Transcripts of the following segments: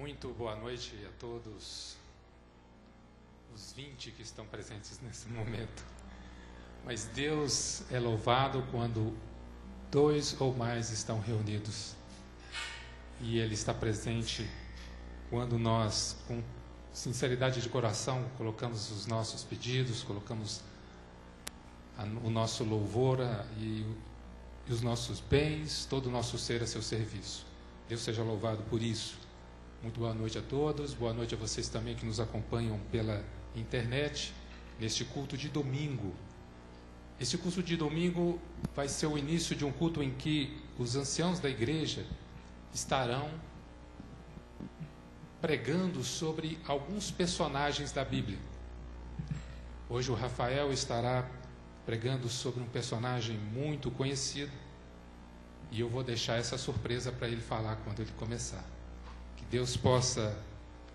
Muito boa noite a todos os 20 que estão presentes nesse momento. Mas Deus é louvado quando 2 ou mais estão reunidos. E Ele está presente quando nós, com sinceridade de coração, colocamos os nossos pedidos, colocamos o nosso louvor e os nossos bens, todo o nosso ser a seu serviço. Deus seja louvado por isso. Muito boa noite a todos, boa noite a vocês também que nos acompanham pela internet, neste culto de domingo. Este culto de domingo vai ser o início de um culto em que os anciãos da igreja estarão pregando sobre alguns personagens da Bíblia. Hoje o Rafael estará pregando sobre um personagem muito conhecido e eu vou deixar essa surpresa para ele falar quando ele começar. Que Deus possa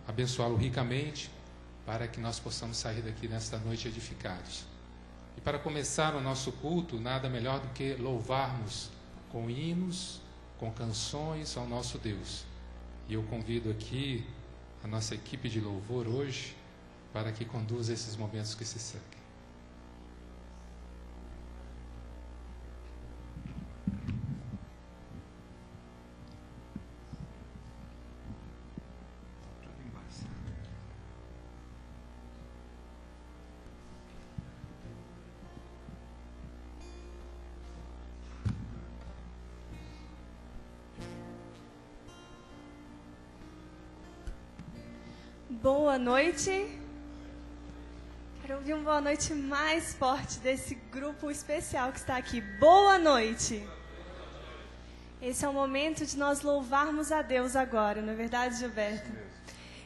abençoá-lo ricamente para que nós possamos sair daqui nesta noite edificados. E para começar o nosso culto, nada melhor do que louvarmos com hinos, com canções ao nosso Deus. E eu convido aqui a nossa equipe de louvor hoje para que conduza esses momentos que se seguem. Boa noite. Quero ouvir uma boa noite mais forte desse grupo especial que está aqui. Boa noite. Esse é o momento de nós louvarmos a Deus agora, não é verdade, Gilberto?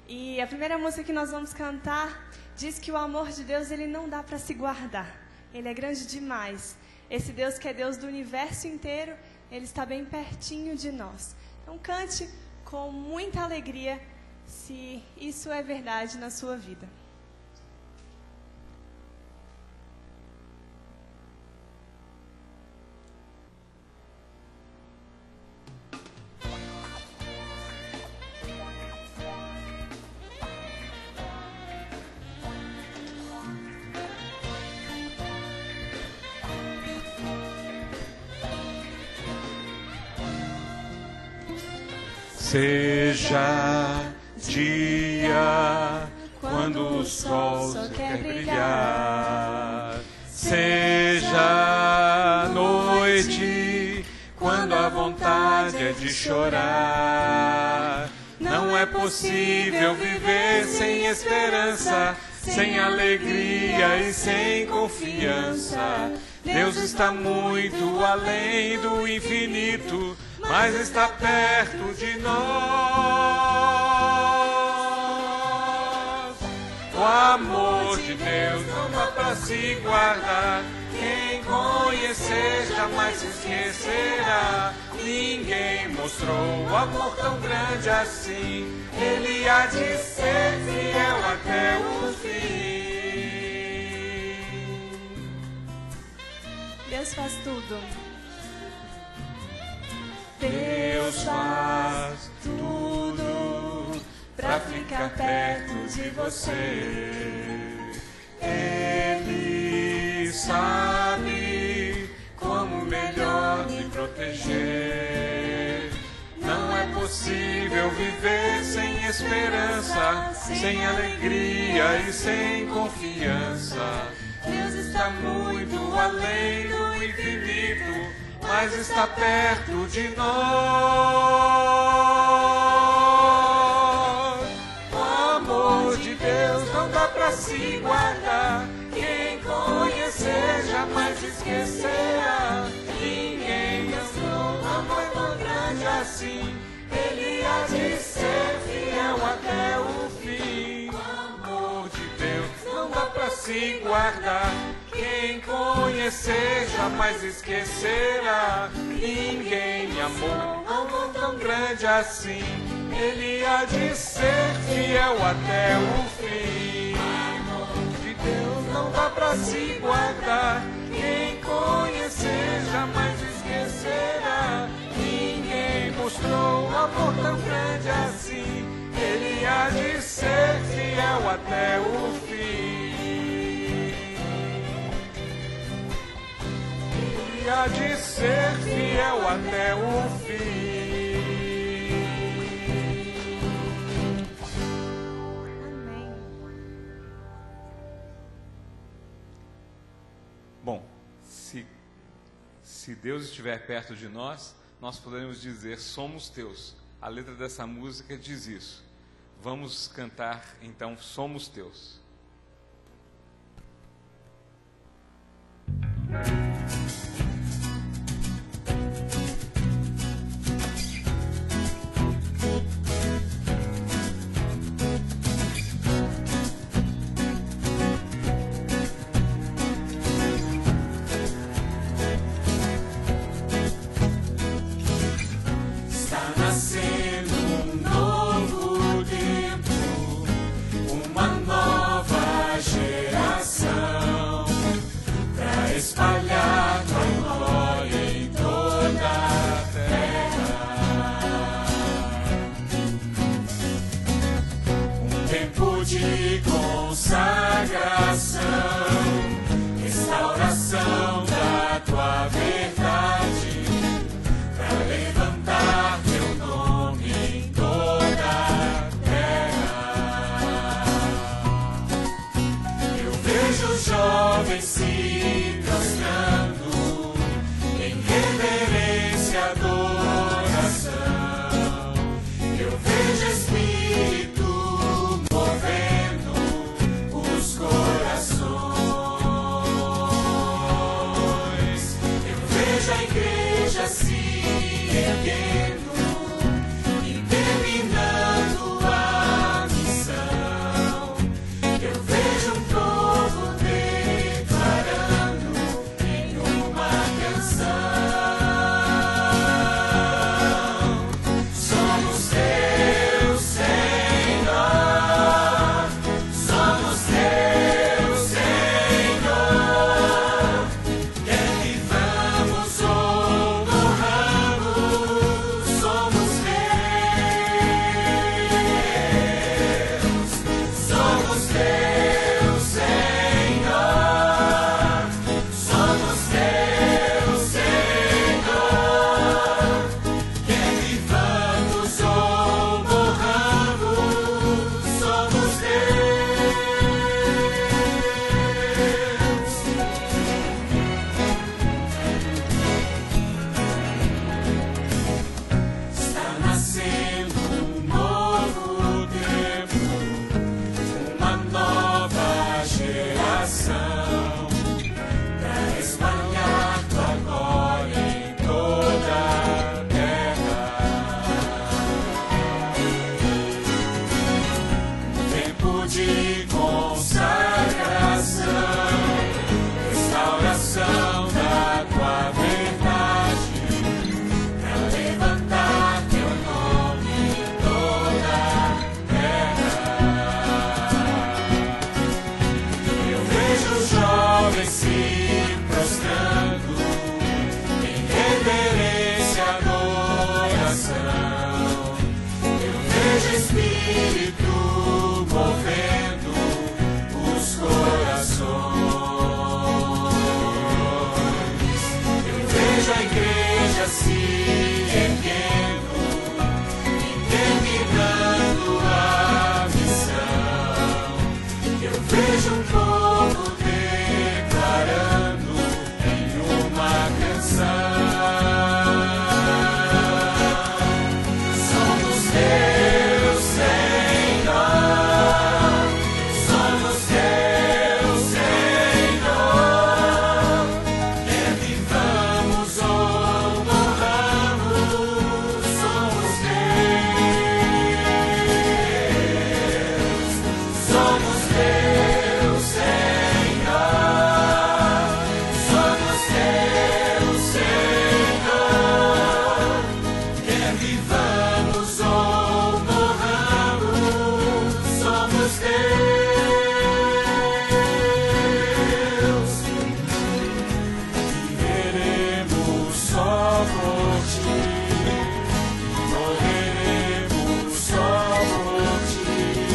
E a primeira música que nós vamos cantar diz que o amor de Deus, ele não dá para se guardar. Ele é grande demais. Esse Deus que é Deus do universo inteiro, ele está bem pertinho de nós. Então cante com muita alegria, se isso é verdade na sua vida. Seja dia quando o sol só quer brilhar, seja noite quando a vontade é de chorar. Não é possível viver sem esperança, sem alegria e sem confiança. Deus está muito além do infinito, mas está perto de nós. O amor de Deus não dá para se guardar. Quem conhecer jamais se esquecerá. Ninguém mostrou amor tão grande assim. Ele há de ser fiel até o fim. Deus faz tudo. Deus faz tudo pra ficar perto de você. Ele sabe como melhor me proteger. Não é possível viver sem esperança, sem alegria e sem confiança. Deus está muito além do infinito, mas está perto de nós. O amor de Deus não dá para se guardar. Quem conhecer jamais esquecerá. Ninguém mostrou amor tão grande assim. Ele há de ser fiel até o fim. O amor de Deus não dá para se guardar. Quem conhecer jamais esquecerá. Ninguém amou amor tão grande assim. Ele há de ser fiel até o fim. O amor de Deus não dá pra se guardar. Quem conhecer jamais esquecerá. Ninguém mostrou amor tão grande assim. Ele de ser fiel até o fim. Ele há de ser fiel até o fim. Amém. Bom, se Deus estiver perto de nós, nós podemos dizer, somos teus. A letra dessa música diz isso. Vamos cantar, então, Somos Teus. Restauração da tua verdade, para levantar teu nome em toda a terra. Eu vejo jovens se prostrando em reverência e adoração. Eu vejo Espírito movendo os corações. A igreja se erguendo e terminando a missão. Eu vejo um povo declarando em uma canção: somos teus, Senhor, somos teus, Senhor. Quer vivamos ou morramos, somos teus. Somos teus, Senhor. Somos teus, Senhor. Quer vivamos ou morramos, somos Está nascendo um novo tempo, uma nova geração, para espalhar tua glória em toda a terra. Um tempo de consagração, restauração da tua verdade, para levantar teu nome em toda a terra. Eu vejo jovens se prostrando em reverência e adoração. Eu vejo Espírito movendo os corações. Eu vejo a igreja se erguendo e terminando a missão. Eu vejo um povo declarando em uma canção: somos teus, Senhor. Somos teus, Senhor. Quer vivamos ou morramos, somos teus. Somos teus, Senhor. Somos teus, Senhor. Quer vivamos ou morramos, somos teus. Viveremos só por ti, morreremos só por ti.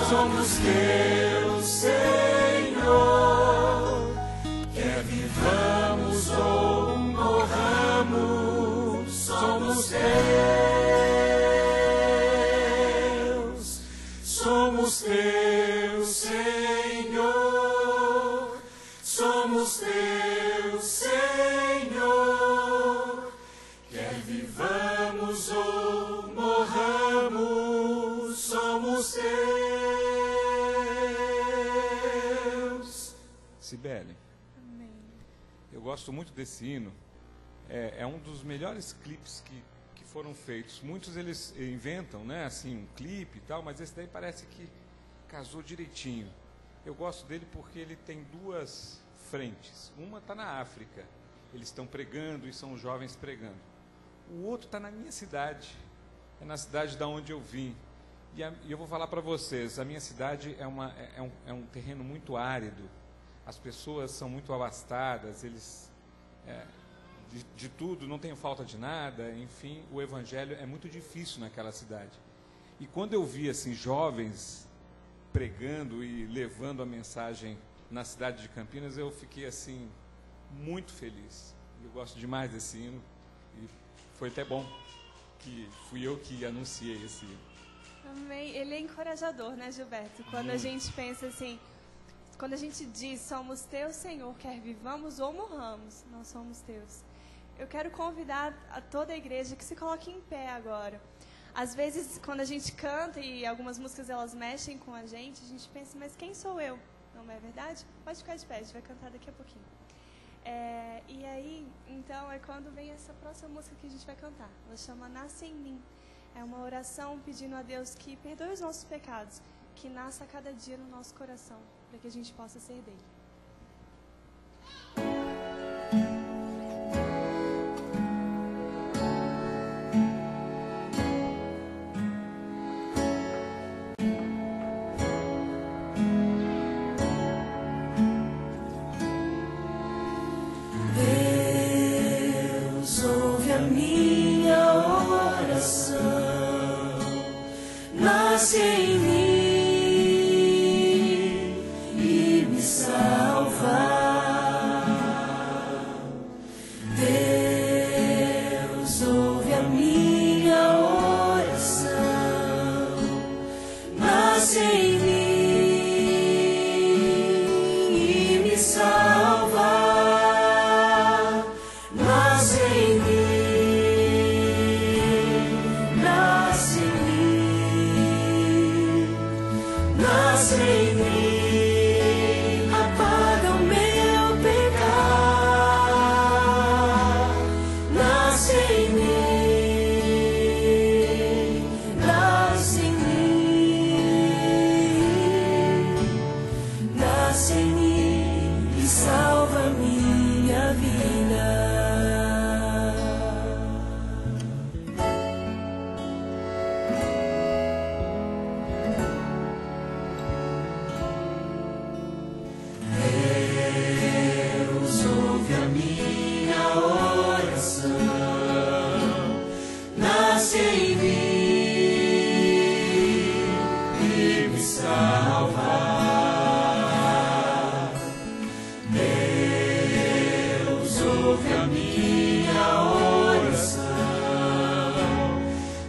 Somos teu Senhor, quer vivamos ou morramos, somos teus. Somos teu Senhor, somos teu Senhor, quer vivamos ou morramos, somos teus. Cibele, Amém. eu gosto muito desse hino. É um dos melhores clipes que foram feitos. Muitos eles inventam, né, assim, um clipe e tal, mas esse daí parece que casou direitinho. Eu gosto dele porque ele tem duas frentes. Uma está na África, eles estão pregando e são jovens pregando. O outro está na minha cidade, é na cidade da onde eu vim. E eu vou falar para vocês, a minha cidade é um terreno muito árido. As pessoas são muito abastadas, eles de tudo, não tem falta de nada, enfim, o evangelho é muito difícil naquela cidade. E quando eu vi assim jovens pregando e levando a mensagem na cidade de Campinas, eu fiquei assim muito feliz. Eu gosto demais desse hino e foi até bom que fui eu que anunciei esse hino. Amém. Ele é encorajador, né, Gilberto? Quando a gente pensa assim, quando a gente diz, somos teu, Senhor, quer vivamos ou morramos, nós somos teus. Eu quero convidar a toda a igreja que se coloque em pé agora. Às vezes, quando a gente canta e algumas músicas elas mexem com a gente pensa, mas quem sou eu? Não é verdade? Pode ficar de pé, a gente vai cantar daqui a pouquinho. E aí, então, é quando vem essa próxima música que a gente vai cantar. Ela chama Nasce em Mim. É uma oração pedindo a Deus que perdoe os nossos pecados, que nasça a cada dia no nosso coração, para que a gente possa ser dele. Deus ouve a minha oração, nasce em mim e me salva. Deus ouve a minha oração, nasce em mim e me salva. Nasce em mim, nasce em mim, nasce em mim, apaga o meu pecar. Nasce em mim, nasce em mim, nasce em mim e salva minha vida. Deus ouve a minha oração, nasce em mim e me salva. Deus ouve a minha oração,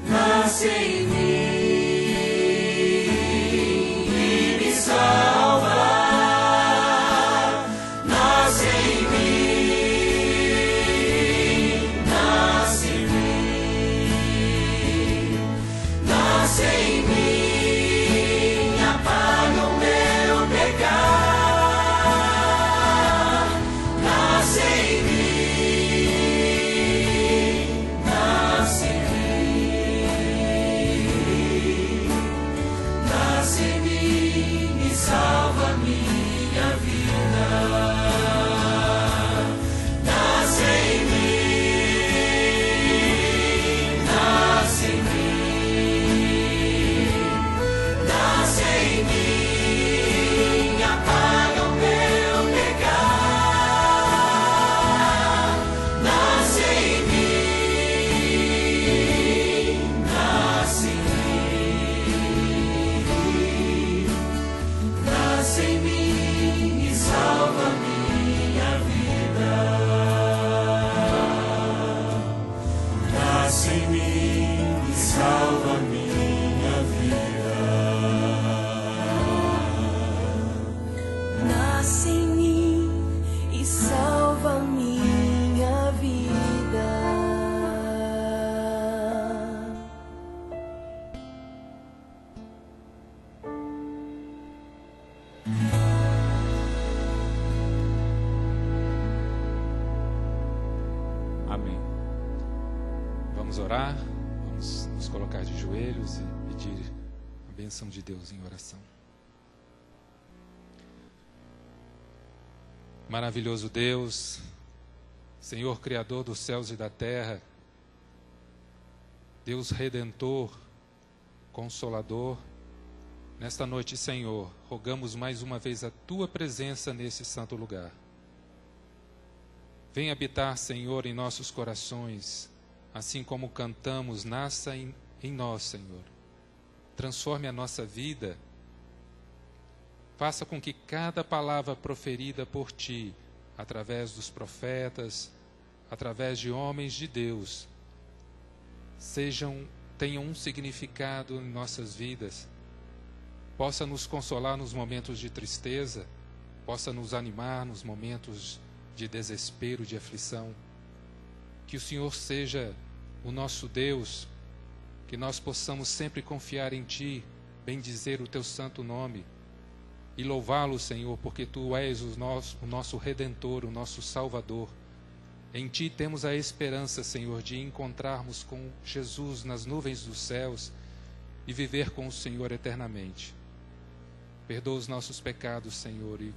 nasce em mim e me salva. Nasce em mim, nasce em mim, nasce em mim, apaga o meu pecar. Nasce em mim, nasce em mim, orar, vamos nos colocar de joelhos e pedir a bênção de Deus em oração. Maravilhoso Deus, Senhor Criador dos céus e da terra, Deus Redentor, Consolador, nesta noite, Senhor, rogamos mais uma vez a Tua presença nesse santo lugar. Vem habitar, Senhor, em nossos corações, assim como cantamos, nasça em nós, Senhor. Transforme a nossa vida. Faça com que cada palavra proferida por Ti, através dos profetas, através de homens de Deus, tenham um significado em nossas vidas, possa nos consolar nos momentos de tristeza, possa nos animar nos momentos de desespero, de aflição. Que o Senhor seja o nosso Deus, que nós possamos sempre confiar em Ti, bendizer o Teu santo nome e louvá-lo, Senhor, porque Tu és o nosso Redentor, o nosso Salvador. Em Ti temos a esperança, Senhor, de encontrarmos com Jesus nas nuvens dos céus e viver com o Senhor eternamente. Perdoa os nossos pecados, Senhor, e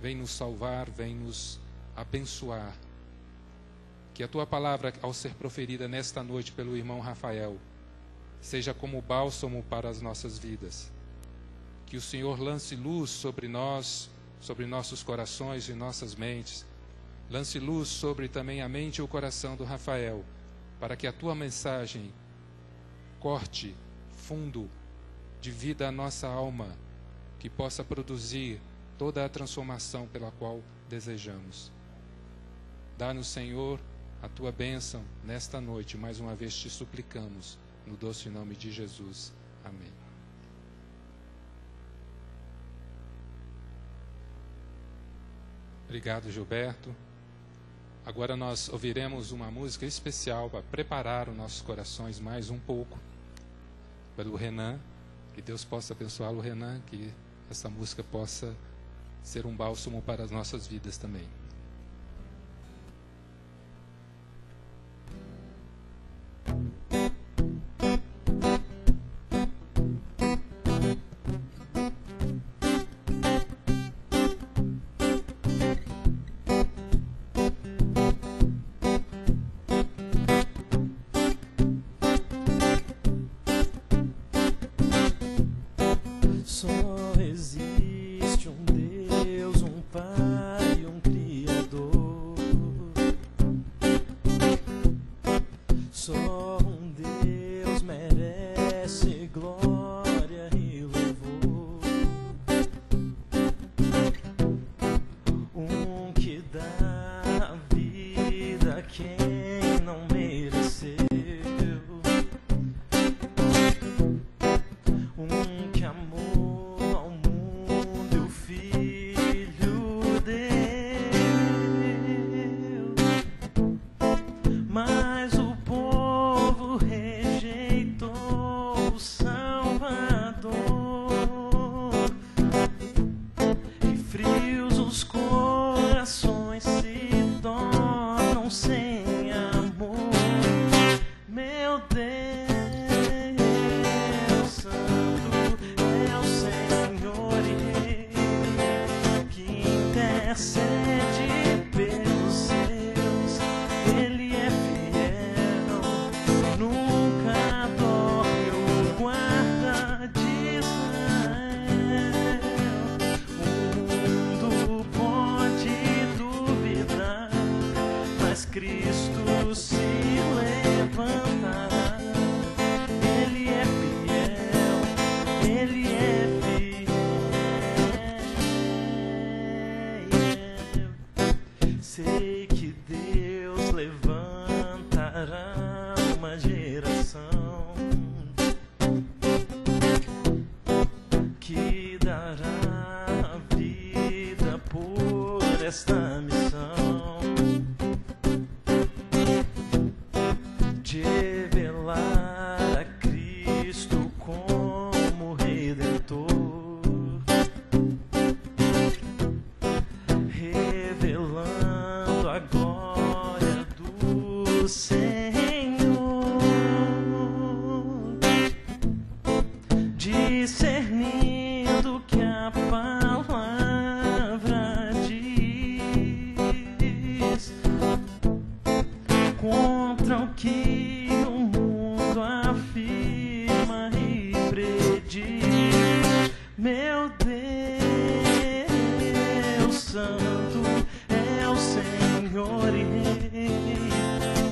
vem nos salvar, vem nos abençoar. Que a Tua palavra, ao ser proferida nesta noite pelo irmão Rafael, seja como bálsamo para as nossas vidas. Que o Senhor lance luz sobre nós, sobre nossos corações e nossas mentes. Lance luz sobre também a mente e o coração do Rafael, para que a Tua mensagem corte fundo de vida a nossa alma, que possa produzir toda a transformação pela qual desejamos. Dá-nos, Senhor, a Tua bênção nesta noite, mais uma vez te suplicamos, no doce nome de Jesus. Amém. Obrigado, Gilberto. Agora nós ouviremos uma música especial para preparar os nossos corações mais um pouco pelo Renan. Que Deus possa abençoá-lo, Renan, que essa música possa ser um bálsamo para as nossas vidas também. Só existe um Deus, um Pai, um Criador. meu Deus santo é o Senhor e Rei,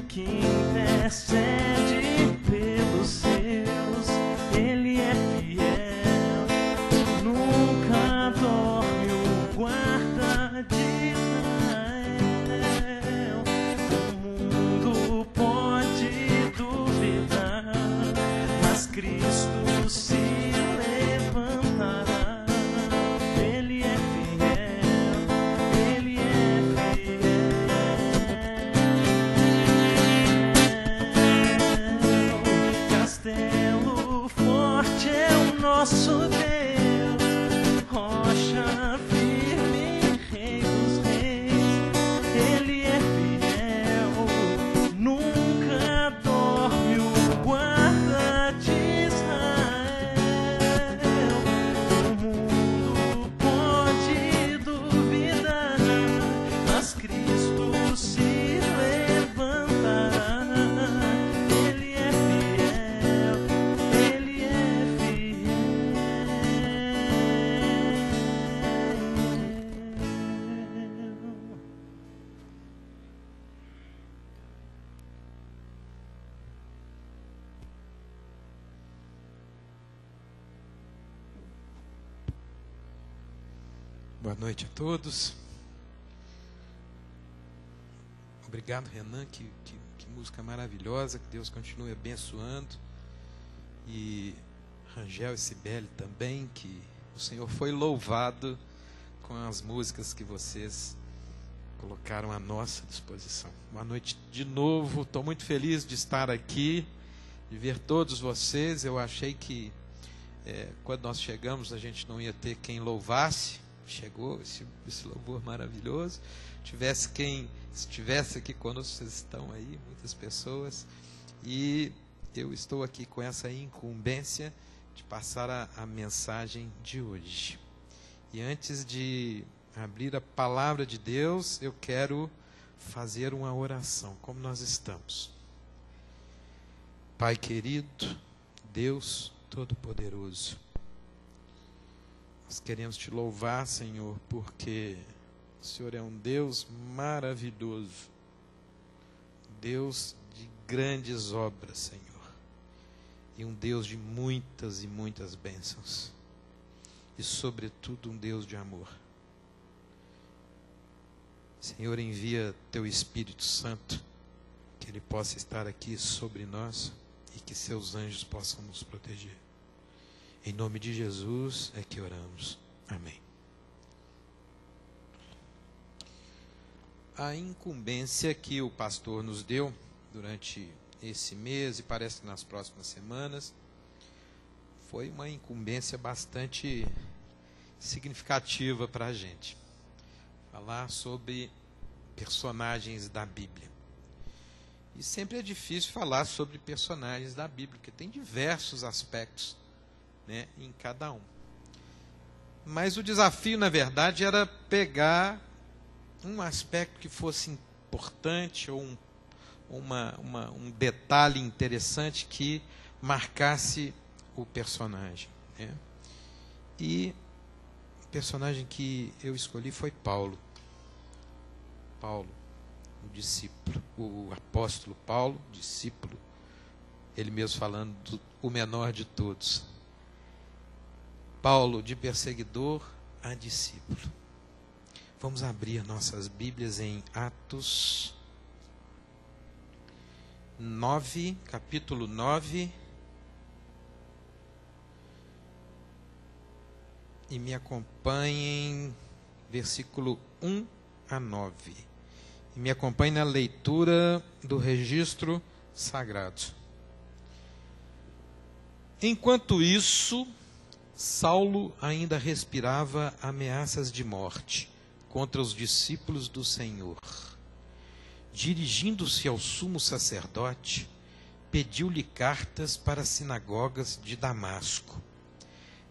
que intercede pelos seus. Ele é fiel, nunca dorme o guarda de Israel. O mundo pode duvidar, mas Cristo se levantará. Ele é fiel, Ele é fiel. Castelo forte é o nosso Deus, rocha firme, Rei dos reis. Ele é fiel, nunca dorme o guarda de Israel. O mundo pode duvidar, mas Cristo se levantará. Ele é fiel, Ele é fiel. Boa noite a todos. Obrigado, Renan, que música maravilhosa, que Deus continue abençoando. E Rangel e Cibele também, que o Senhor foi louvado com as músicas que vocês colocaram à nossa disposição. Boa noite de novo, estou muito feliz de estar aqui, de ver todos vocês. Eu achei que quando nós chegamos a gente não ia ter quem louvasse. Chegou esse louvor maravilhoso. Tivesse quem estivesse aqui conosco, vocês estão aí, muitas pessoas. E eu estou aqui com essa incumbência de passar a mensagem de hoje. E antes de abrir a palavra de Deus, eu quero fazer uma oração, como nós estamos. Pai querido, Deus Todo-Poderoso, nós queremos te louvar, Senhor, porque o Senhor é um Deus maravilhoso, Deus de grandes obras, Senhor, e um Deus de muitas e muitas bênçãos, e sobretudo um Deus de amor. Senhor, envia teu Espírito Santo, que ele possa estar aqui sobre nós e que seus anjos possam nos proteger. Em nome de Jesus é que oramos. Amém. A incumbência que o pastor nos deu durante esse mês e parece que nas próximas semanas foi uma incumbência bastante significativa para a gente. Falar sobre personagens da Bíblia. E sempre é difícil falar sobre personagens da Bíblia, porque tem diversos aspectos, né, em cada um. Mas o desafio, na verdade, era pegar um aspecto que fosse importante ou um detalhe interessante que marcasse o personagem, né? E o personagem que eu escolhi foi Paulo. Paulo, o discípulo, o apóstolo Paulo, discípulo, ele mesmo falando o menor de todos. Paulo, de perseguidor a discípulo. Vamos abrir nossas Bíblias em Atos 9, capítulo 9. E me acompanhem, versículo 1 a 9. E me acompanhe na leitura do registro sagrado. Enquanto isso, Saulo ainda respirava ameaças de morte contra os discípulos do Senhor. Dirigindo-se ao sumo sacerdote, pediu-lhe cartas para as sinagogas de Damasco,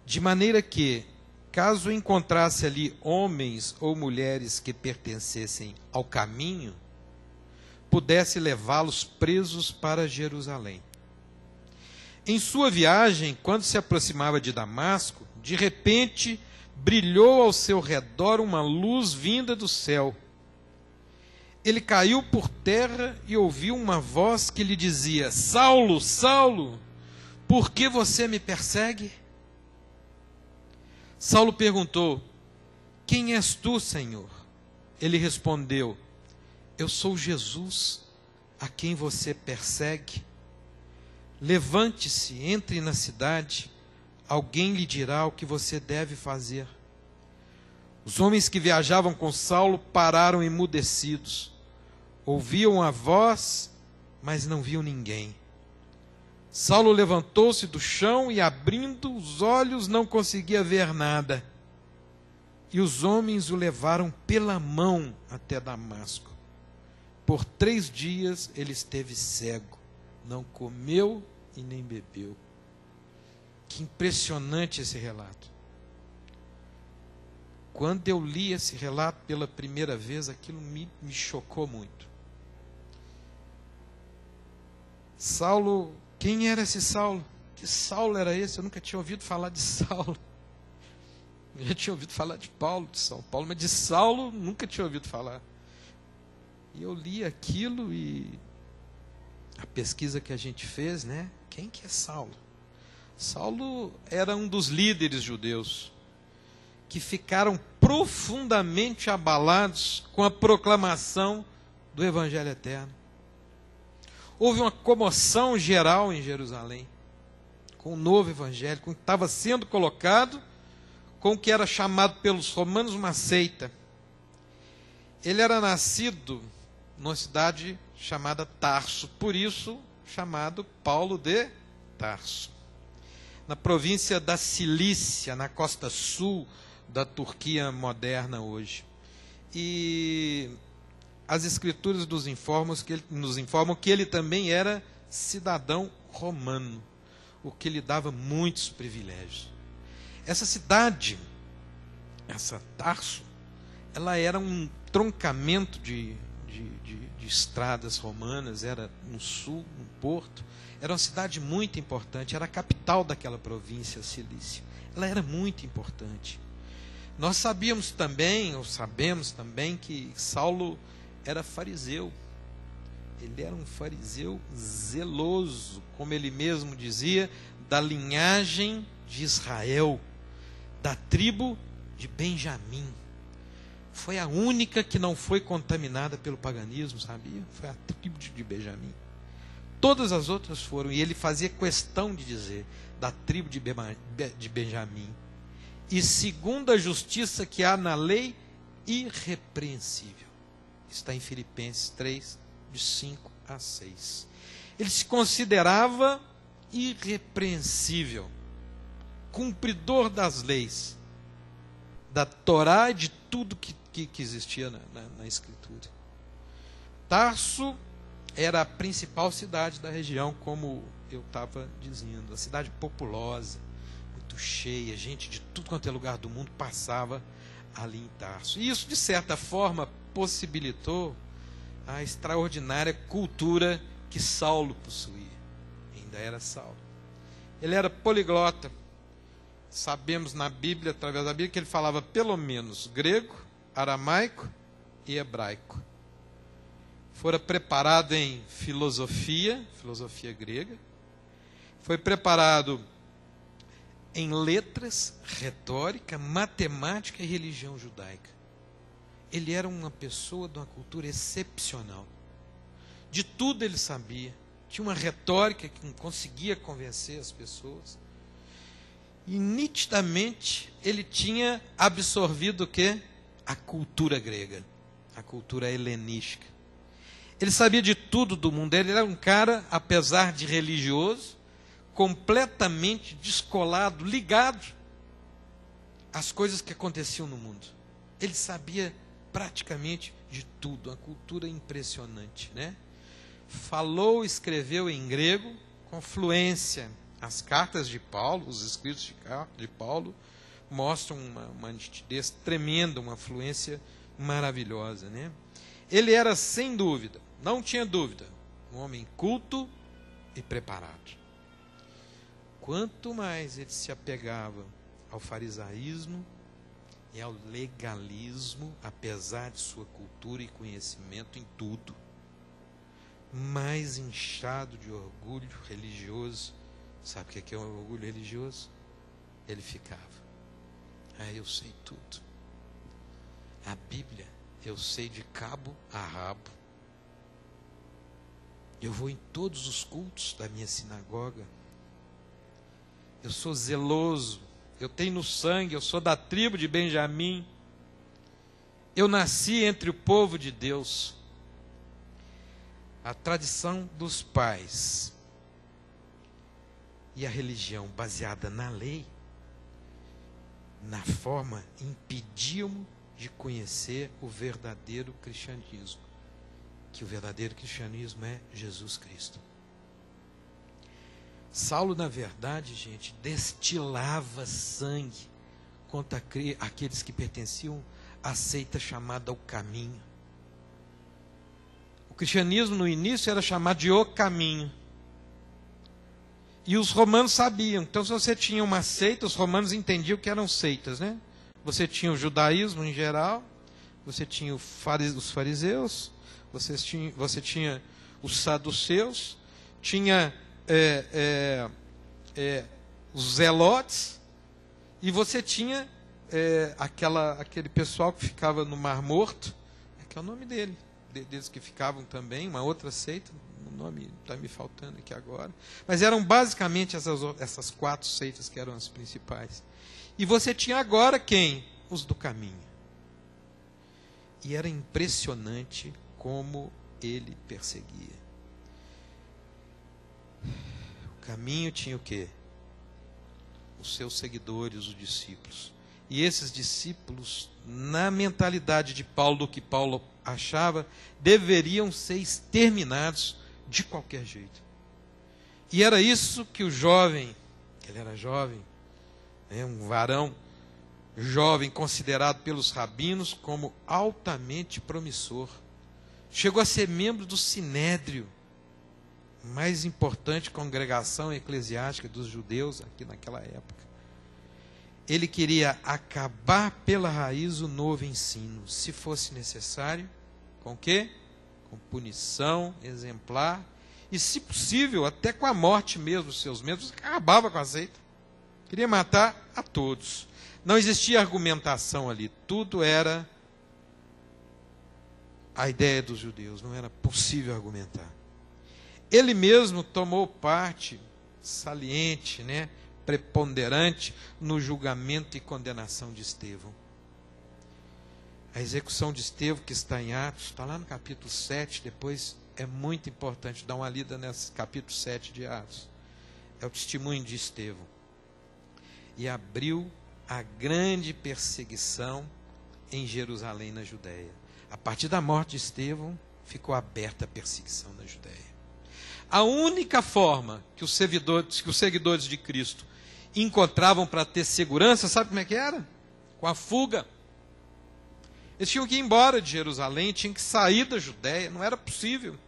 de maneira que, caso encontrasse ali homens ou mulheres que pertencessem ao caminho, pudesse levá-los presos para Jerusalém. Em sua viagem, quando se aproximava de Damasco, de repente brilhou ao seu redor uma luz vinda do céu. Ele caiu por terra e ouviu uma voz que lhe dizia: Saulo, Saulo, por que você me persegue? Saulo perguntou: Quem és tu, Senhor? Ele respondeu: Eu sou Jesus, a quem você persegue. Levante-se, entre na cidade, alguém lhe dirá o que você deve fazer. Os homens que viajavam com Saulo pararam emudecidos. Ouviam a voz, mas não viam ninguém. Saulo levantou-se do chão e, abrindo os olhos, não conseguia ver nada. E os homens o levaram pela mão até Damasco. Por 3 dias ele esteve cego, não comeu e nem bebeu. Que impressionante esse relato. Quando eu li esse relato pela primeira vez, aquilo me chocou muito. Saulo, quem era esse Saulo? Que Saulo era esse? Eu nunca tinha ouvido falar de Saulo. Eu já tinha ouvido falar de Paulo, de São Paulo, mas de Saulo nunca tinha ouvido falar. E eu li aquilo e a pesquisa que a gente fez, né? Quem que é Saulo? Saulo era um dos líderes judeus que ficaram profundamente abalados com a proclamação do Evangelho eterno. Houve uma comoção geral em Jerusalém com o novo Evangelho, com o que estava sendo colocado, com o que era chamado pelos romanos uma seita. Ele era nascido numa cidade chamada Tarso, por isso chamado Paulo de Tarso, na província da Cilícia, na costa sul da Turquia moderna hoje. E as escrituras nos informam que ele também era cidadão romano, o que lhe dava muitos privilégios. Essa cidade, essa Tarso, ela era um troncamento de estradas romanas, era no sul, no porto. Era uma cidade muito importante, era a capital daquela província cilícia. Ela era muito importante. Nós sabemos também, ou sabemos também, que Saulo era fariseu. Ele era um fariseu zeloso, como ele mesmo dizia, da linhagem de Israel, da tribo de Benjamim. Foi a única que não foi contaminada pelo paganismo, sabia? Foi a tribo de Benjamim. Todas as outras foram, e ele fazia questão de dizer, da tribo de Benjamim. E segundo a justiça que há na lei, irrepreensível. Está em Filipenses 3, de 5 a 6. Ele se considerava irrepreensível, cumpridor das leis, da Torá e de tudo que existia na Escritura. Tarso era a principal cidade da região, como eu estava dizendo, a cidade populosa, muito cheia, gente de tudo quanto é lugar do mundo passava ali em Tarso. E isso, de certa forma, possibilitou a extraordinária cultura que Saulo possuía. Ainda era Saulo. Ele era poliglota. Sabemos na Bíblia, através da Bíblia, que ele falava pelo menos grego, aramaico e hebraico. Fora preparado em filosofia grega. Foi preparado em letras, retórica, matemática e religião judaica. Ele era uma pessoa de uma cultura excepcional. De tudo ele sabia. Tinha uma retórica que conseguia convencer as pessoas. E nitidamente ele tinha absorvido o quê? A cultura grega, a cultura helenística. Ele sabia de tudo do mundo. Ele era um cara, apesar de religioso, completamente descolado, ligado às coisas que aconteciam no mundo. Ele sabia praticamente de tudo, uma cultura impressionante, né? Falou, escreveu em grego com fluência. As cartas de Paulo, os escritos de Paulo, mostram uma nitidez tremenda, uma fluência maravilhosa, né? Ele era, sem dúvida, não tinha dúvida, um homem culto e preparado. quanto mais eles se apegavam ao farisaísmo e ao legalismo, apesar de sua cultura e conhecimento em tudo, mais inchado de orgulho religioso. Sabe o que é um orgulho religioso? Ele ficava. Eu sei tudo. A Bíblia eu sei de cabo a rabo. Eu vou em todos os cultos da minha sinagoga. Eu sou zeloso. Eu tenho no sangue, eu sou da tribo de Benjamim. Eu nasci entre o povo de Deus. A tradição dos pais e a religião baseada na lei, na forma, impediam de conhecer o verdadeiro cristianismo. Que o verdadeiro cristianismo é Jesus Cristo. Saulo, na verdade, gente, destilava sangue contra aqueles que pertenciam à seita chamada o Caminho. O cristianismo no início era chamado de o Caminho. E os romanos sabiam. Então, se você tinha uma seita, os romanos entendiam que eram seitas, né? Você tinha o judaísmo em geral, você tinha os fariseus, você tinha os saduceus, tinha os zelotes, e você tinha aquele pessoal que ficava no Mar Morto, que é o nome deles que ficavam também, uma outra seita, o nome está me faltando aqui agora, mas eram basicamente essas 4 seitas que eram as principais. E você tinha agora quem? Os do Caminho. E era impressionante como ele perseguia. O Caminho tinha o quê? Os seus seguidores, os discípulos. E esses discípulos, na mentalidade de Paulo, do que Paulo achava, deveriam ser exterminados de qualquer jeito. E era isso que o jovem, ele era jovem, um varão jovem considerado pelos rabinos como altamente promissor. Chegou a ser membro do Sinédrio, mais importante congregação eclesiástica dos judeus aqui naquela época. Ele queria acabar pela raiz o novo ensino, se fosse necessário, com o quê? Com punição exemplar, e se possível, até com a morte mesmo dos seus membros. Acabava com a seita. Queria matar a todos. Não existia argumentação ali, tudo era a ideia dos judeus, não era possível argumentar. Ele mesmo tomou parte saliente, preponderante no julgamento e condenação de Estevão. A execução de Estevão, que está em Atos, está lá no capítulo 7, depois é muito importante dar uma lida nesse capítulo 7 de Atos. É o testemunho de Estevão. E abriu a grande perseguição em Jerusalém, na Judéia. A partir da morte de Estevão, ficou aberta a perseguição na Judéia. A única forma que os seguidores de Cristo encontravam para ter segurança, sabe como é que era? Com a fuga. Eles tinham que ir embora de Jerusalém, tinham que sair da Judéia, não era possível.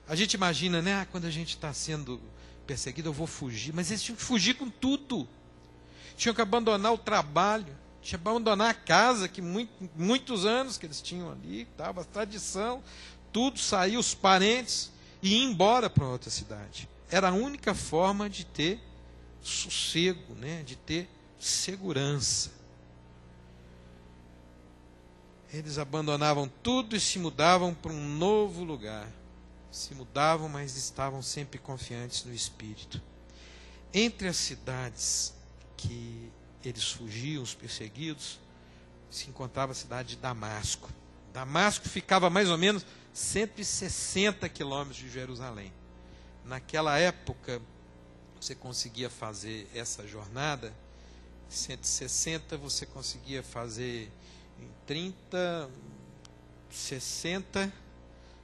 A gente imagina, quando a gente está sendo perseguido, eu vou fugir, mas eles tinham que fugir com tudo. Tinham que abandonar o trabalho, tinham que abandonar a casa, que muitos anos que eles tinham ali, a tradição, tudo, sair, os parentes, e ir embora para outra cidade. Era a única forma de ter sossego, de ter segurança. Eles abandonavam tudo e se mudavam para um novo lugar. Se mudavam, mas estavam sempre confiantes no Espírito. Entre as cidades que eles fugiam, os perseguidos, se encontrava a cidade de Damasco. Damasco ficava mais ou menos 160 quilômetros de Jerusalém. Naquela época, você conseguia fazer essa jornada, 160 você conseguia fazer em 30, 60,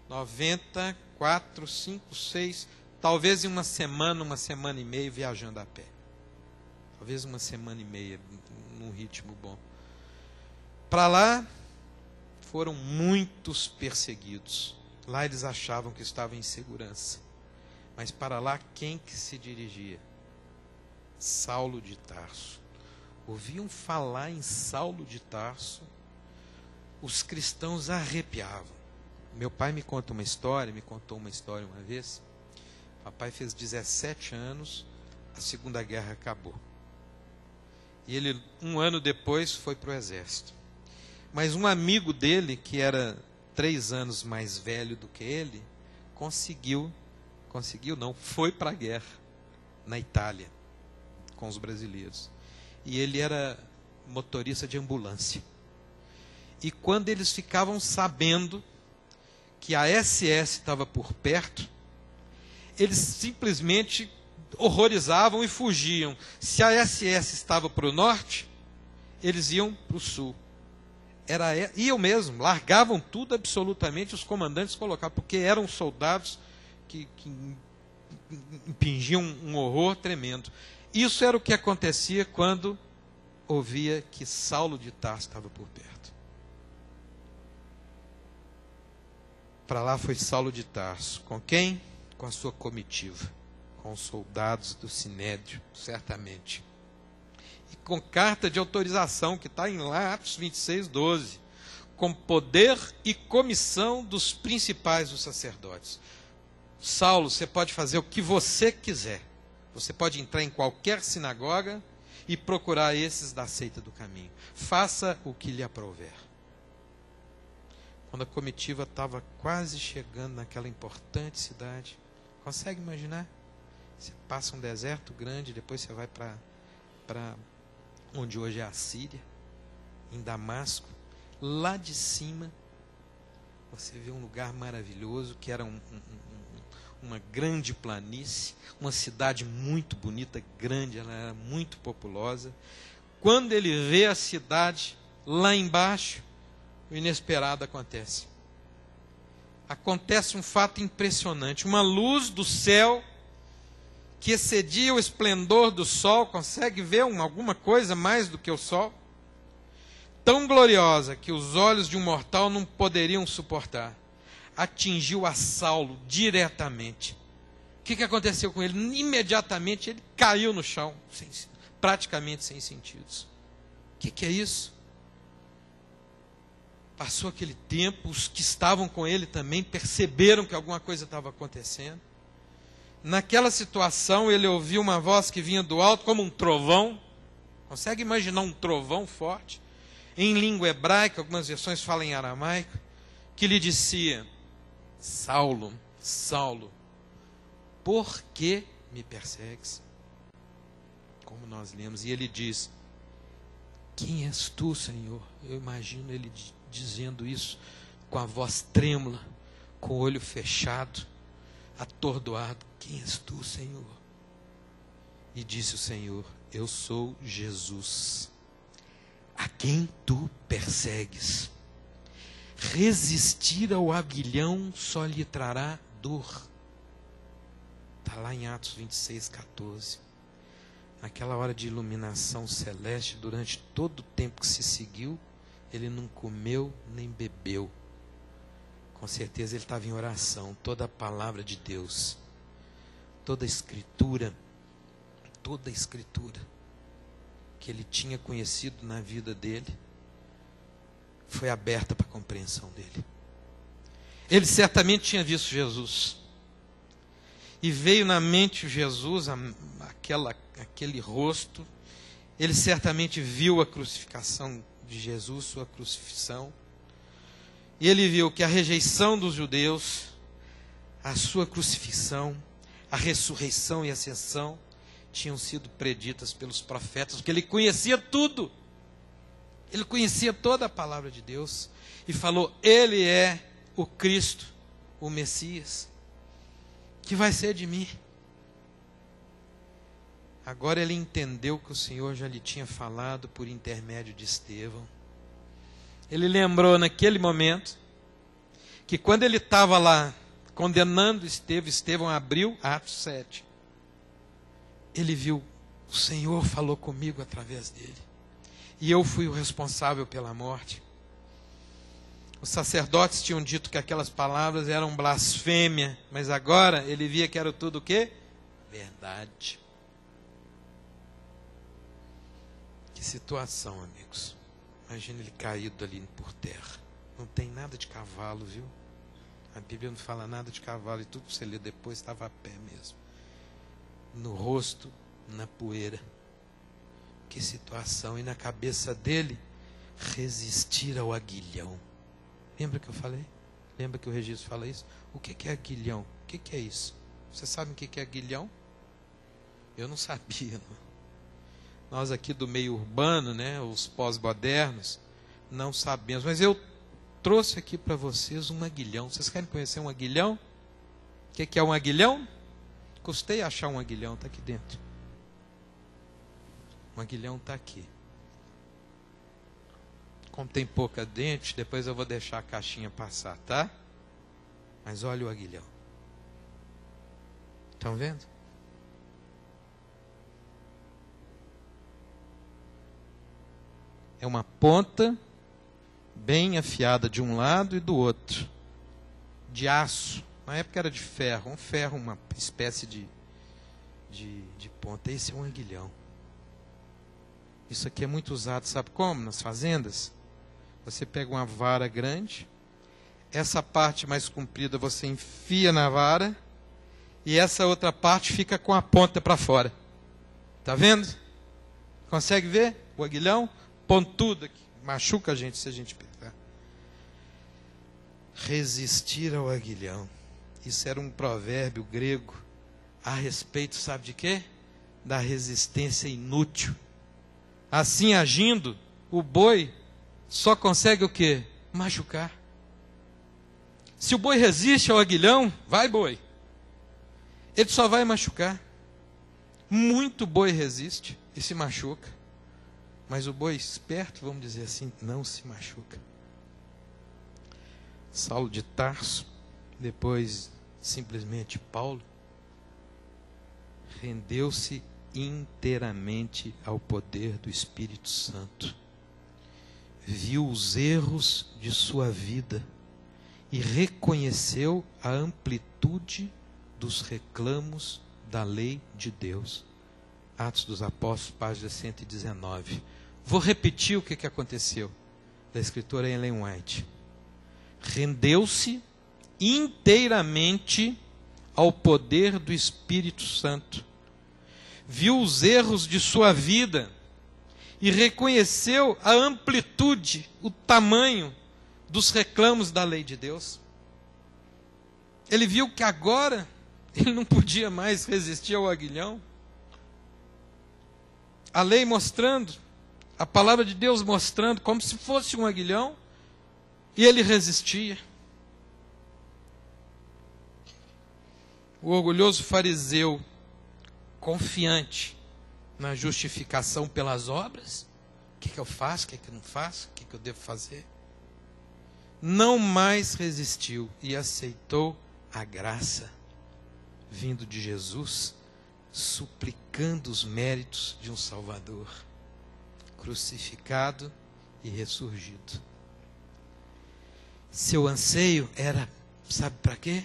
90, 4, 5, 6, talvez em uma semana e meia viajando a pé. Talvez uma semana e meia, num ritmo bom. Para lá, foram muitos perseguidos. Lá eles achavam que estavam em segurança. Mas para lá, quem que se dirigia? Saulo de Tarso. Ouviam falar em Saulo de Tarso, os cristãos arrepiavam. Meu pai me contou uma história uma vez. Papai fez 17 anos, a Segunda Guerra acabou. E ele, 1 ano depois, foi para o exército. Mas um amigo dele, que era 3 anos mais velho do que ele, foi para a guerra, na Itália, com os brasileiros. E ele era motorista de ambulância. E quando eles ficavam sabendo que a SS estava por perto, eles simplesmente horrorizavam e fugiam. Se a SS estava para o norte, eles iam para o sul. Iam mesmo, largavam tudo absolutamente, os comandantes colocavam, porque eram soldados que impingiam um horror tremendo. Isso era o que acontecia quando ouvia que Saulo de Tarso estava por perto. Para lá foi Saulo de Tarso. Com quem? Com a sua comitiva. Com os soldados do Sinédrio, certamente. E com carta de autorização, que está em lá, Atos 26, 12. Com poder e comissão dos principais dos sacerdotes. Saulo, você pode fazer o que você quiser. Você pode entrar em qualquer sinagoga e procurar esses da seita do caminho. Faça o que lhe aprouver. Quando a comitiva estava quase chegando naquela importante cidade, consegue imaginar? Você passa um deserto grande, depois você vai para onde hoje é a Síria, em Damasco. Lá de cima, você vê um lugar maravilhoso, que era uma grande planície, uma cidade muito bonita, grande, ela era muito populosa. Quando ele vê a cidade lá embaixo, o inesperado acontece. Acontece um fato impressionante, uma luz do céu que excedia o esplendor do sol. Consegue ver alguma coisa mais do que o sol? Tão gloriosa que os olhos de um mortal não poderiam suportar. Atingiu a Saulo diretamente. O que aconteceu com ele? Imediatamente ele caiu no chão, praticamente sem sentidos. O que é isso? Passou aquele tempo, os que estavam com ele também perceberam que alguma coisa estava acontecendo. Naquela situação, ele ouviu uma voz que vinha do alto como um trovão. Consegue imaginar um trovão forte? Em língua hebraica, algumas versões falam em aramaico, que lhe dizia: Saulo, Saulo, por que me persegues? Como nós lemos, e ele diz: quem és tu, Senhor? Eu imagino ele dizendo isso com a voz trêmula, com o olho fechado, atordoado. Quem és tu, Senhor? E disse o Senhor: eu sou Jesus, a quem tu persegues. Resistir ao aguilhão só lhe trará dor. Está lá em Atos 26, 14. Naquela hora de iluminação celeste, durante todo o tempo que se seguiu, ele não comeu nem bebeu. Com certeza ele estava em oração. Toda a palavra de Deus, toda a escritura que ele tinha conhecido na vida dele, foi aberta para a compreensão dele. Ele certamente tinha visto Jesus. E veio na mente Jesus, aquele rosto. Ele certamente viu a crucificação de Jesus, sua crucifixão. E ele viu que a rejeição dos judeus, a sua crucifixão, a ressurreição e a ascensão tinham sido preditas pelos profetas, porque ele conhecia tudo. Ele conhecia toda a palavra de Deus e falou: ele é o Cristo, o Messias, que vai ser de mim. Agora ele entendeu que o Senhor já lhe tinha falado por intermédio de Estevão. Ele lembrou naquele momento que quando ele estava lá condenando Estevão abriu Atos 7. Ele viu: o Senhor falou comigo através dele. E eu fui o responsável pela morte. Os sacerdotes tinham dito que aquelas palavras eram blasfêmia, mas agora ele via que era tudo o quê? Verdade. situação, amigos. Imagina ele caído ali por terra. Não tem nada de cavalo, viu? A Bíblia não fala nada de cavalo, e tudo que você lê depois estava a pé mesmo. No rosto, na poeira. Que situação. E na cabeça dele, resistir ao aguilhão. Lembra que eu falei? Lembra que o registro fala isso? O que é aguilhão? O que é isso? Você sabe o que é aguilhão? Eu não sabia. Não. Nós aqui do meio urbano, né, os pós-modernos, não sabemos. Mas eu trouxe aqui para vocês um aguilhão. Vocês querem conhecer um aguilhão? O que é um aguilhão? Custei achar um aguilhão, está aqui dentro. Um aguilhão está aqui. Como tem pouca dente, depois eu vou deixar a caixinha passar, tá? Mas olha o aguilhão. Estão vendo? É uma ponta bem afiada de um lado e do outro. De aço. Na época era de ferro. Um ferro, uma espécie de ponta. Esse é um aguilhão. Isso aqui é muito usado, sabe como? Nas fazendas. Você pega uma vara grande. Essa parte mais comprida você enfia na vara. E essa outra parte fica com a ponta para fora. Está vendo? Consegue ver o aguilhão? Pontudo aqui. Machuca a gente se a gente pegar. Resistir ao aguilhão. Isso era um provérbio grego a respeito, sabe de quê? Da resistência inútil. Assim agindo, o boi só consegue o quê? Machucar. Se o boi resiste ao aguilhão, vai boi. Ele só vai machucar. Muito boi resiste e se machuca. Mas o boi esperto, vamos dizer assim, não se machuca. Saulo de Tarso, depois simplesmente Paulo, rendeu-se inteiramente ao poder do Espírito Santo. Viu os erros de sua vida e reconheceu a amplitude dos reclamos da lei de Deus. Atos dos Apóstolos, página 119. Vou repetir o que aconteceu. Da escritora Ellen White. Rendeu-se inteiramente ao poder do Espírito Santo. Viu os erros de sua vida e reconheceu a amplitude, o tamanho dos reclamos da lei de Deus. Ele viu que agora ele não podia mais resistir ao aguilhão. A lei mostrando, a palavra de Deus mostrando como se fosse um aguilhão, e ele resistia. O orgulhoso fariseu, confiante na justificação pelas obras, o que eu faço, o que eu não faço, o que eu devo fazer, não mais resistiu e aceitou a graça vindo de Jesus, suplicando os méritos de um Salvador, crucificado e ressurgido. Seu anseio era, sabe para quê?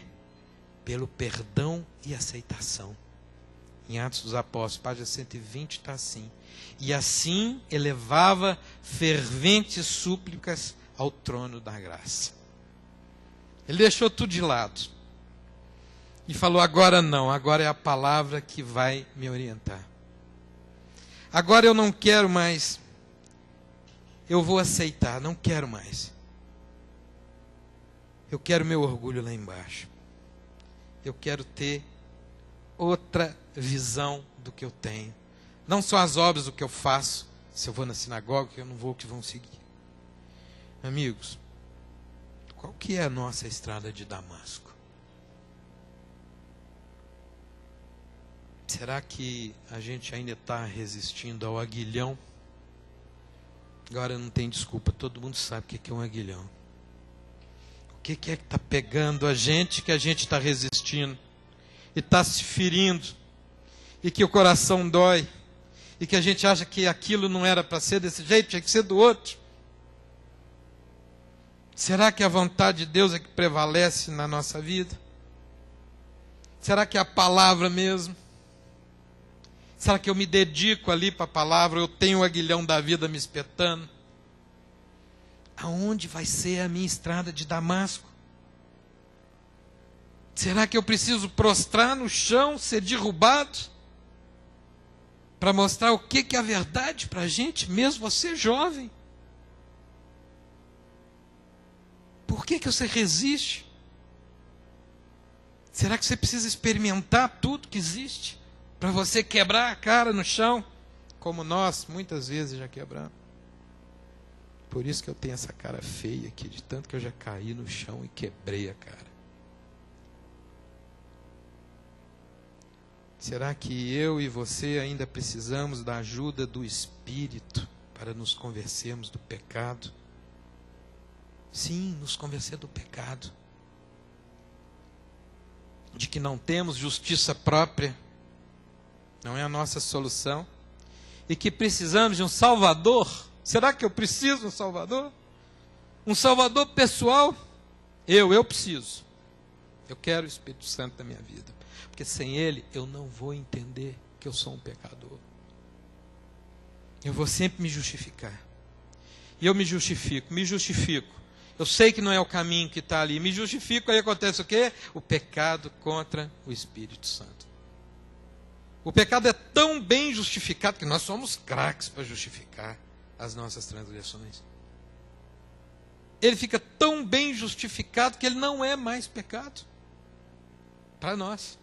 Pelo perdão e aceitação. Em Atos dos Apóstolos, página 120, está assim. E assim elevava ferventes súplicas ao trono da graça. Ele deixou tudo de lado. E falou, agora não, agora é a palavra que vai me orientar. Agora eu não quero mais. Eu vou aceitar, não quero mais. Eu quero meu orgulho lá embaixo. Eu quero ter outra visão do que eu tenho. Não só as obras do que eu faço. Se eu vou na sinagoga, que eu não vou, que vão seguir. Amigos, qual que é a nossa estrada de Damasco? Será que a gente ainda está resistindo ao aguilhão? Agora não tem desculpa, todo mundo sabe o que é um aguilhão. O que é que está pegando a gente que a gente está resistindo? E está se ferindo? E que o coração dói? E que a gente acha que aquilo não era para ser desse jeito, tinha que ser do outro? Será que a vontade de Deus é que prevalece na nossa vida? Será que é a palavra mesmo? Será que eu me dedico ali para a palavra? Eu tenho o aguilhão da vida me espetando? Aonde vai ser a minha estrada de Damasco? Será que eu preciso prostrar no chão, ser derrubado? Para mostrar o que é a verdade para a gente, mesmo você jovem? Por que você resiste? Será que você precisa experimentar tudo que existe para você quebrar a cara no chão, como nós muitas vezes já quebramos? Por isso que eu tenho essa cara feia aqui, de tanto que eu já caí no chão e quebrei a cara. Será que eu e você ainda precisamos da ajuda do Espírito para nos convencermos do pecado? Sim, nos convencer do pecado. De que não temos justiça própria, não é a nossa solução, e que precisamos de um Salvador. Será que eu preciso de um Salvador? Um Salvador pessoal? Eu preciso. Eu quero o Espírito Santo na minha vida. Porque sem Ele eu não vou entender que eu sou um pecador. Eu vou sempre me justificar. E eu me justifico. Eu sei que não é o caminho que está ali. Me justifico, aí acontece o quê? O pecado contra o Espírito Santo. O pecado é tão bem justificado que nós somos craques para justificar as nossas transgressões. Ele fica tão bem justificado que ele não é mais pecado para nós.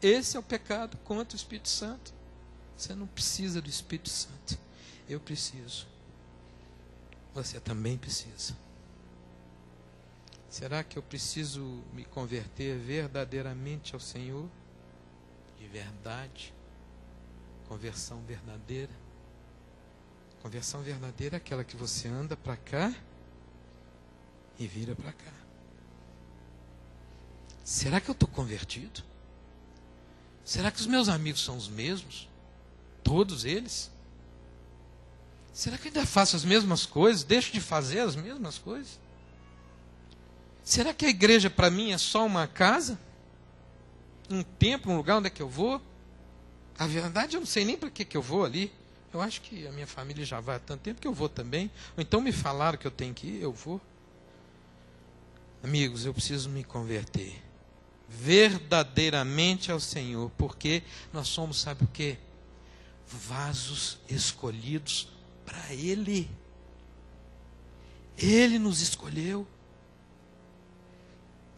Esse é o pecado contra o Espírito Santo. Você não precisa do Espírito Santo. Eu preciso. Você também precisa. Será que eu preciso me converter verdadeiramente ao Senhor? De verdade? Conversão verdadeira? Conversão verdadeira é aquela que você anda para cá e vira para cá. Será que eu estou convertido? Será que os meus amigos são os mesmos? Todos eles? Será que eu ainda faço as mesmas coisas? Deixo de fazer as mesmas coisas? Será que a igreja para mim é só uma casa? Um templo, um lugar onde é que eu vou? A verdade, eu não sei nem para que eu vou ali. Eu acho que a minha família já vai há tanto tempo que eu vou também. Ou então me falaram que eu tenho que ir, eu vou. Amigos, eu preciso me converter verdadeiramente ao Senhor, porque nós somos, sabe o quê? Vasos escolhidos para Ele. Ele nos escolheu.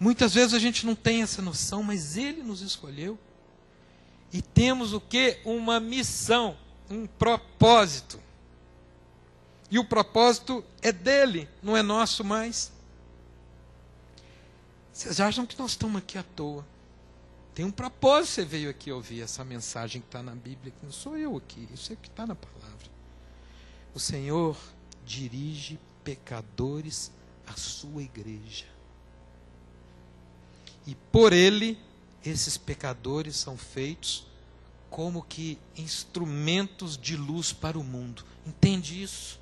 Muitas vezes a gente não tem essa noção, mas Ele nos escolheu. E temos o quê? Uma missão, um propósito. E o propósito é dele, não é nosso mais. Vocês acham que nós estamos aqui à toa? Tem um propósito, você veio aqui ouvir essa mensagem que está na Bíblia, que não sou eu aqui, isso é o que está na palavra. O Senhor dirige pecadores à sua igreja. E por Ele, esses pecadores são feitos como que instrumentos de luz para o mundo. Entende isso?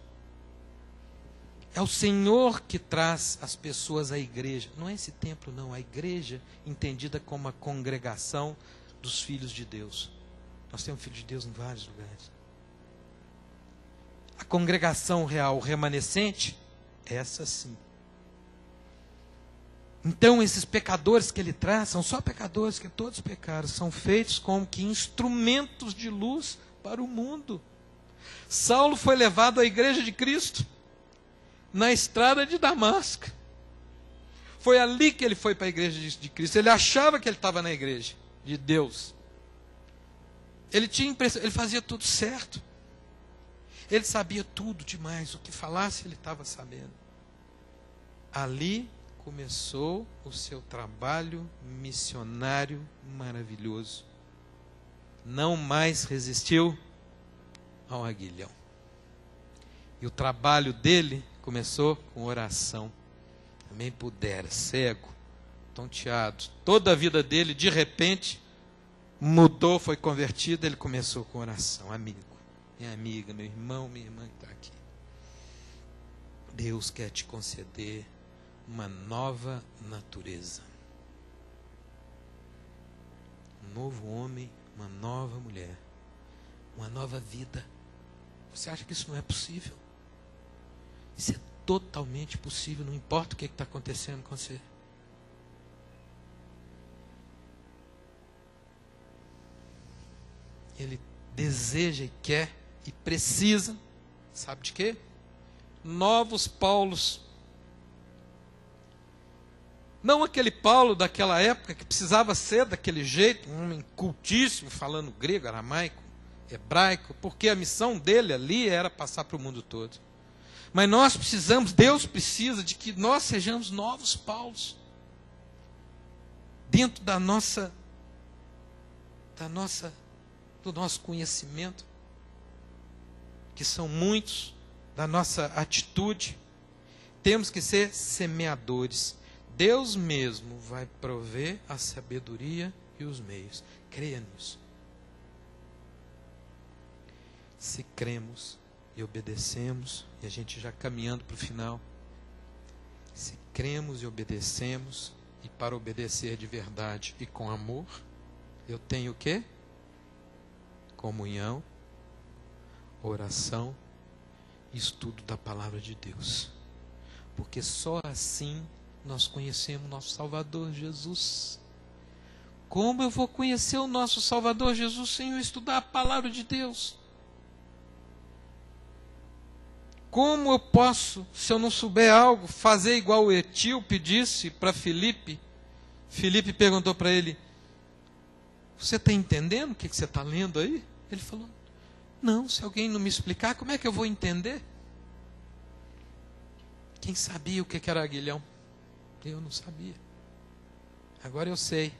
É o Senhor que traz as pessoas à igreja. Não é esse templo, não. A igreja entendida como a congregação dos filhos de Deus. Nós temos filhos de Deus em vários lugares. A congregação real, remanescente, essa sim. Então, esses pecadores que ele traz, são só pecadores que todos pecaram, são feitos como que instrumentos de luz para o mundo. Saulo foi levado à igreja de Cristo, na estrada de Damasco. Foi ali que ele foi para a igreja de Cristo. Ele achava que ele estava na igreja de Deus. Ele tinha impressão, ele fazia tudo certo. Ele sabia tudo demais, o que falasse ele estava sabendo. Ali começou o seu trabalho missionário maravilhoso. Não mais resistiu ao aguilhão. E o trabalho dele começou com oração. Também pudera, cego, tonteado. Toda a vida dele, de repente, mudou, foi convertido. Ele começou com oração. Amigo, minha amiga, meu irmão, minha irmã que está aqui. Deus quer te conceder uma nova natureza. Um novo homem, uma nova mulher. uma nova vida. Você acha que isso não é possível? Isso é totalmente possível, não importa o que está acontecendo com você. Ele deseja e quer e precisa, sabe de quê? Novos Paulos. Não aquele Paulo daquela época que precisava ser daquele jeito, um homem cultíssimo, falando grego, aramaico, hebraico, porque a missão dele ali era passar para o mundo todo. Mas nós precisamos, Deus precisa de que nós sejamos novos Paulos. Dentro do nosso conhecimento, que são muitos, da nossa atitude, temos que ser semeadores. Deus mesmo vai prover a sabedoria e os meios. Creia nisso. Se cremos e obedecemos, e a gente já caminhando para o final, se cremos e obedecemos, e para obedecer de verdade e com amor, eu tenho o quê? Comunhão, oração, estudo da palavra de Deus. Porque só assim nós conhecemos nosso Salvador Jesus. Como eu vou conhecer o nosso Salvador Jesus sem eu estudar a palavra de Deus? Como eu posso, se eu não souber algo, fazer igual o etíope disse para Filipe? Filipe perguntou para ele: você está entendendo o que você está lendo aí? Ele falou: não, se alguém não me explicar, como é que eu vou entender? Quem sabia o que era aguilhão? Eu não sabia. Agora eu sei.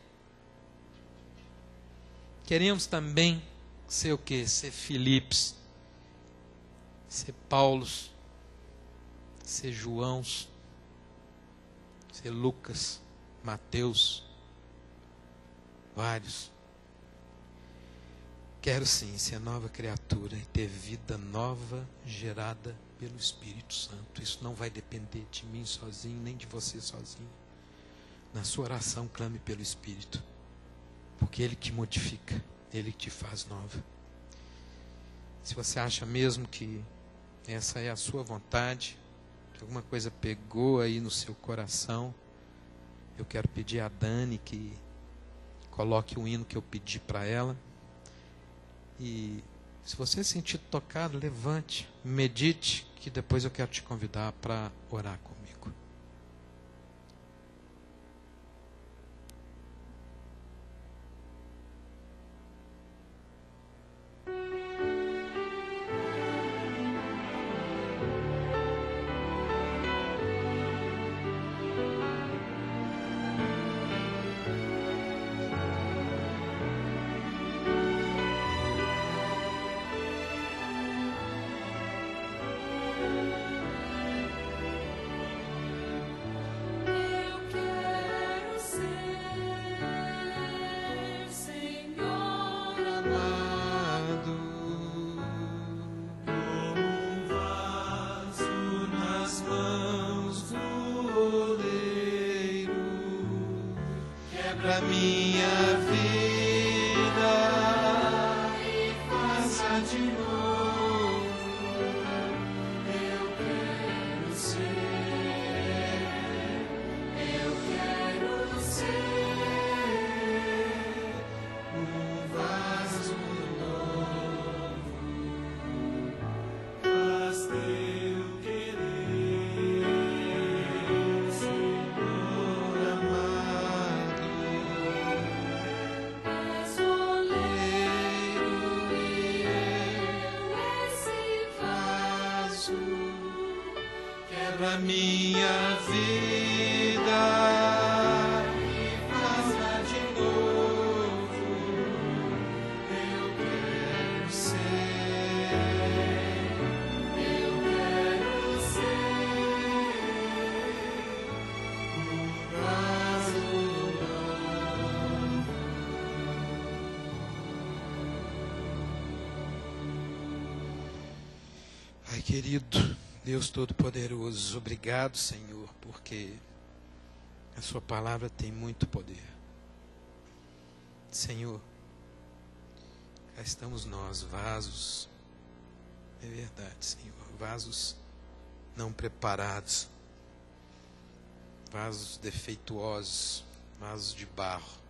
Queremos também ser o quê? Ser Filipes, ser Paulos, ser Joãos, ser Lucas, Mateus, vários. Quero sim ser nova criatura e ter vida nova gerada pelo Espírito Santo. Isso não vai depender de mim sozinho, nem de você sozinho. Na sua oração, clame pelo Espírito, porque Ele te modifica, Ele te faz nova. Se você acha mesmo que essa é a sua vontade, que alguma coisa pegou aí no seu coração, eu quero pedir a Dani que coloque o hino que eu pedi para ela. E se você se sentir tocado, levante, medite, que depois eu quero te convidar para orar comigo. Pra minha vida e faça de novo. Eu quero ser um vaso novo. Faz teu querer, Senhor amado. Quebra minha vida e faça de novo. Eu quero ser um vaso novo. Pai querido, Deus Todo-Poderoso, obrigado, Senhor, porque a sua palavra tem muito poder. Senhor, Cá estamos nós, vasos. É verdade, Senhor. Vasos não preparados. Vasos defeituosos. Vasos de barro.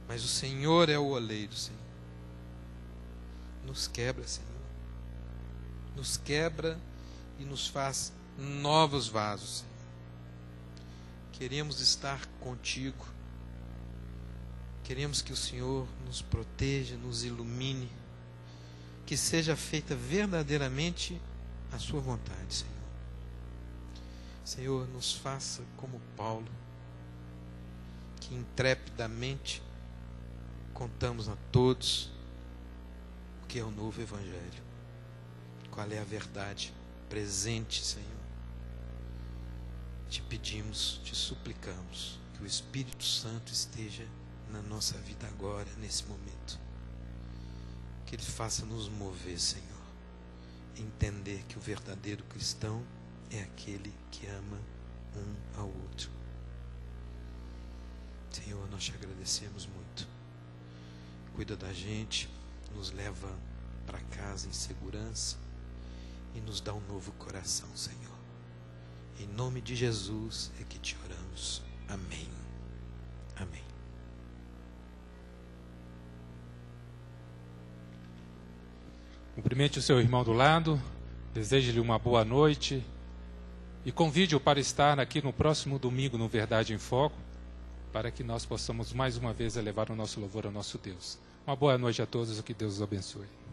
Mas o Senhor é o oleiro, Senhor. Nos quebra, Senhor. Nos quebra e nos faz novos vasos, Senhor. Queremos estar contigo. Queremos que o Senhor nos proteja, nos ilumine. Que seja feita verdadeiramente a sua vontade, Senhor. Senhor, nos faça como Paulo, que intrepidamente contamos a todos o que é o novo Evangelho. Qual é a verdade presente, Senhor. Te pedimos, te suplicamos que o Espírito Santo esteja na nossa vida agora, nesse momento. Que Ele faça nos mover, Senhor. Entender que o verdadeiro cristão é aquele que ama um ao outro. Senhor, nós te agradecemos muito. Cuida da gente, nos leva para casa em segurança e nos dá um novo coração, Senhor. Em nome de Jesus é que te oramos. Amém. Amém. Cumprimente o seu irmão do lado, deseje-lhe uma boa noite e convide-o para estar aqui no próximo domingo no Verdade em Foco, para que nós possamos mais uma vez elevar o nosso louvor ao nosso Deus. Uma boa noite a todos e que Deus os abençoe.